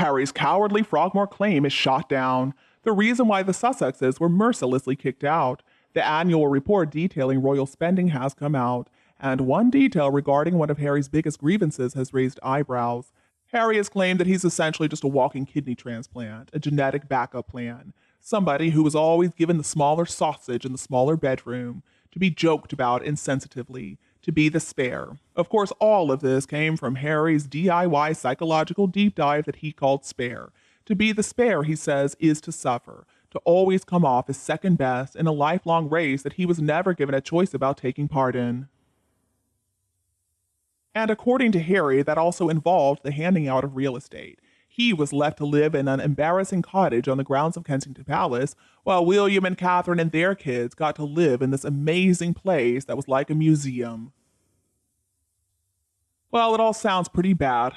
Harry's cowardly Frogmore claim is shot down. The reason why the Sussexes were mercilessly kicked out. The annual report detailing royal spending has come out, and one detail regarding one of Harry's biggest grievances has raised eyebrows. Harry has claimed that he's essentially just a walking kidney transplant, a genetic backup plan, somebody who was always given the smaller sausage in the smaller bedroom, to be joked about insensitively, to be the spare. Of course, all of this came from Harry's DIY psychological deep dive that he called spare. To be the spare, he says, is to suffer, to always come off as second best in a lifelong race that he was never given a choice about taking part in. And according to Harry, that also involved the handing out of real estate. He was left to live in an embarrassing cottage on the grounds of Kensington Palace, while William and Catherine and their kids got to live in this amazing place that was like a museum. Well, it all sounds pretty bad,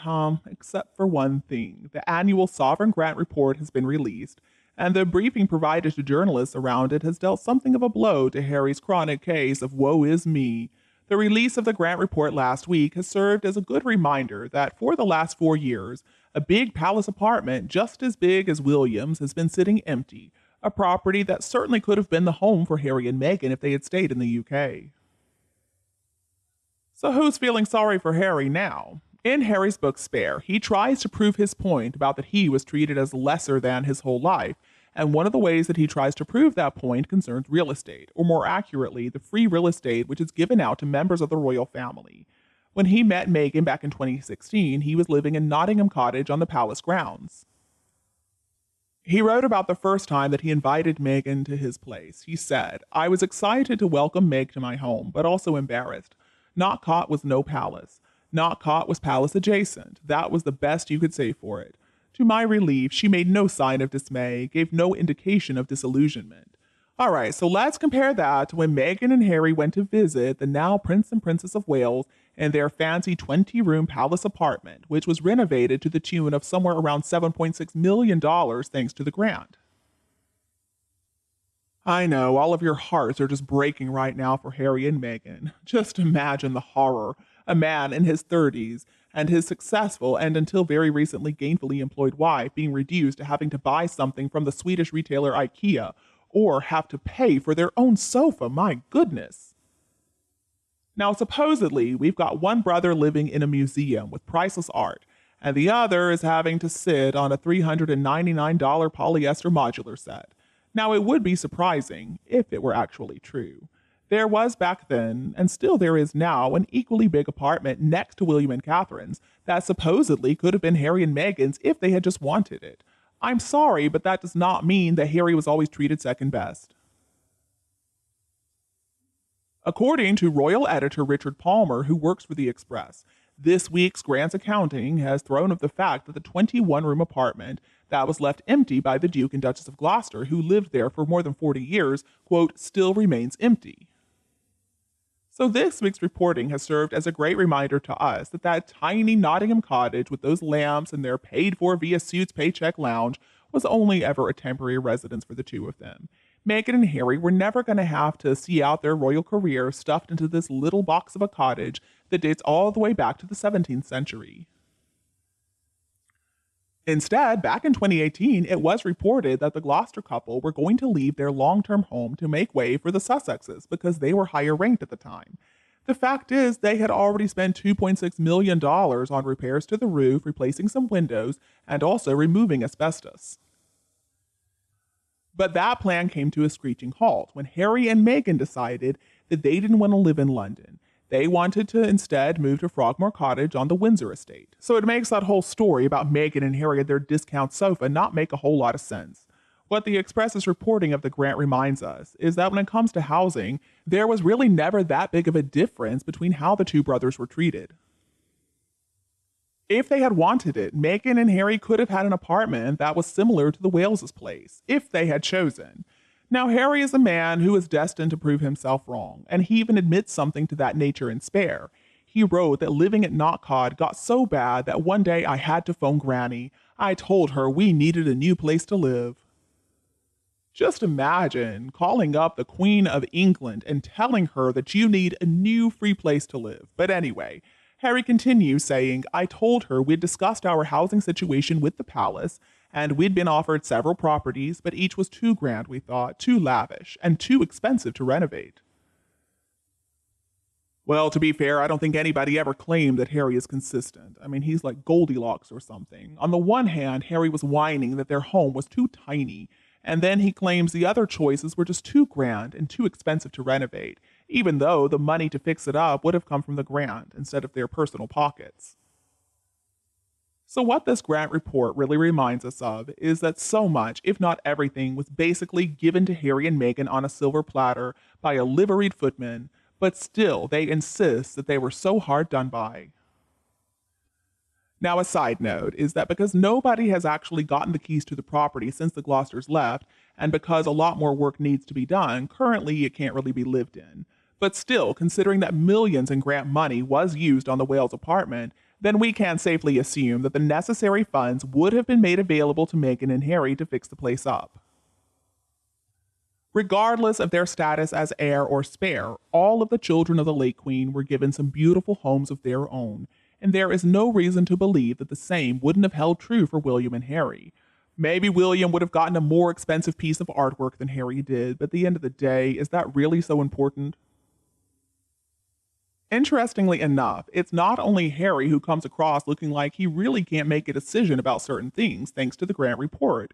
except for one thing. The annual Sovereign Grant Report has been released, and the briefing provided to journalists around it has dealt something of a blow to Harry's chronic case of woe is me. The release of the grant report last week has served as a good reminder that for the last 4 years, a big palace apartment just as big as William's has been sitting empty, a property that certainly could have been the home for Harry and Meghan if they had stayed in the UK. So who's feeling sorry for Harry now? In Harry's book Spare, he tries to prove his point about that he was treated as lesser than his whole life, and one of the ways that he tries to prove that point concerns real estate, or more accurately, the free real estate which is given out to members of the royal family. When he met Meghan back in 2016, he was living in Nottingham Cottage on the palace grounds. He wrote about the first time that he invited Meghan to his place. He said, "I was excited to welcome Meg to my home, but also embarrassed. Knockcott was no palace. Knockcott was palace adjacent. That was the best you could say for it. To my relief, she made no sign of dismay, gave no indication of disillusionment. All right, so let's compare that to when Meghan and Harry went to visit the now Prince and Princess of Wales in their fancy 20-room palace apartment, which was renovated to the tune of somewhere around $7.6 million thanks to the grant. I know, all of your hearts are just breaking right now for Harry and Meghan. Just imagine the horror. A man in his 30s and his successful and until very recently gainfully employed wife being reduced to having to buy something from the Swedish retailer IKEA or have to pay for their own sofa. My goodness. Now, supposedly, we've got one brother living in a museum with priceless art, and the other is having to sit on a $399 polyester modular set. Now, it would be surprising if it were actually true. There was back then, and still there is now, an equally big apartment next to William and Catherine's that supposedly could have been Harry and Meghan's if they had just wanted it. I'm sorry, but that does not mean that Harry was always treated second best. According to royal editor Richard Palmer, who works for The Express, this week's Grant's accounting has thrown up the fact that the 21-room apartment that was left empty by the Duke and Duchess of Gloucester, who lived there for more than 40 years, quote, still remains empty. So this week's reporting has served as a great reminder to us that that tiny Nottingham cottage with those lamps and their paid-for via Suits paycheck lounge was only ever a temporary residence for the two of them. Meghan and Harry were never going to have to see out their royal career stuffed into this little box of a cottage that dates all the way back to the 17th century. Instead, back in 2018, it was reported that the Gloucester couple were going to leave their long-term home to make way for the Sussexes because they were higher ranked at the time. The fact is, they had already spent $2.6 million on repairs to the roof, replacing some windows, and also removing asbestos. But that plan came to a screeching halt when Harry and Meghan decided that they didn't want to live in London. They wanted to instead move to Frogmore Cottage on the Windsor estate. So it makes that whole story about Meghan and Harry and their discount sofa not make a whole lot of sense. What the Express's reporting of the grant reminds us is that when it comes to housing, there was really never that big of a difference between how the two brothers were treated. If they had wanted it, Meghan and Harry could have had an apartment that was similar to the Wales' place, if they had chosen. Now, Harry is a man who is destined to prove himself wrong, and he even admits something to that nature in Spare. He wrote that living at Knockcott got so bad that one day I had to phone Granny. I told her we needed a new place to live. Just imagine calling up the Queen of England and telling her that you need a new free place to live. But anyway, Harry continues saying, I told her we'd discussed our housing situation with the palace, and we'd been offered several properties, but each was too grand, we thought, too lavish, and too expensive to renovate. Well, to be fair, I don't think anybody ever claimed that Harry is consistent. I mean, he's like Goldilocks or something. On the one hand, Harry was whining that their home was too tiny, and then he claims the other choices were just too grand and too expensive to renovate, even though the money to fix it up would have come from the grant instead of their personal pockets. So what this grant report really reminds us of is that so much, if not everything, was basically given to Harry and Meghan on a silver platter by a liveried footman, but still they insist that they were so hard done by. Now, a side note is that because nobody has actually gotten the keys to the property since the Gloucesters left, and because a lot more work needs to be done, currently it can't really be lived in. But still, considering that millions in grant money was used on the Wales apartment, then we can safely assume that the necessary funds would have been made available to Meghan and Harry to fix the place up. Regardless of their status as heir or spare, all of the children of the late Queen were given some beautiful homes of their own, and there is no reason to believe that the same wouldn't have held true for William and Harry. Maybe William would have gotten a more expensive piece of artwork than Harry did, but at the end of the day, is that really so important? Interestingly enough, it's not only Harry who comes across looking like he really can't make a decision about certain things thanks to the grant report.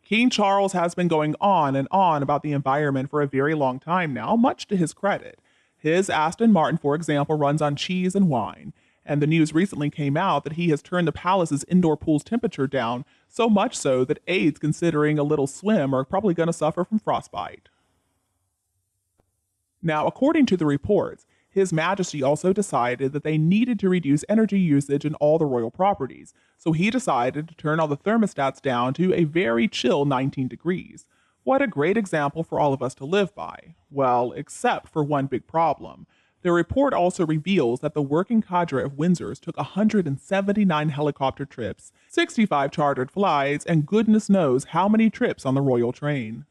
King Charles has been going on and on about the environment for a very long time now, much to his credit. His Aston Martin, for example, runs on cheese and wine, and the news recently came out that he has turned the palace's indoor pool's temperature down, so much so that aides considering a little swim are probably going to suffer from frostbite. Now, according to the reports, His Majesty also decided that they needed to reduce energy usage in all the royal properties, so he decided to turn all the thermostats down to a very chill 19 degrees. What a great example for all of us to live by. Well, except for one big problem. The report also reveals that the working cadre of Windsors took 179 helicopter trips, 65 chartered flights, and goodness knows how many trips on the royal train.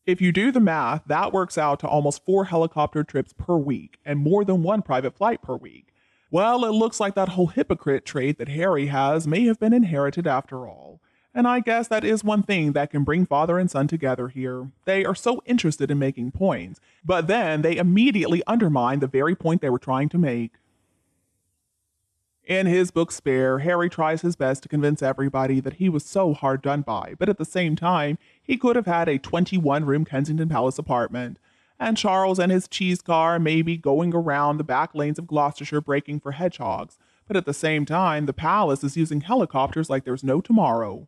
If you do the math, that works out to almost 4 helicopter trips per week, and more than 1 private flight per week. Well, it looks like that whole hypocrite trait that Harry has may have been inherited after all. And I guess that is one thing that can bring father and son together here. They are so interested in making points, but then they immediately undermine the very point they were trying to make. In his book Spare, Harry tries his best to convince everybody that he was so hard done by, but at the same time, he could have had a 21-room Kensington Palace apartment, and Charles and his cheese car may be going around the back lanes of Gloucestershire breaking for hedgehogs, but at the same time, the palace is using helicopters like there's no tomorrow.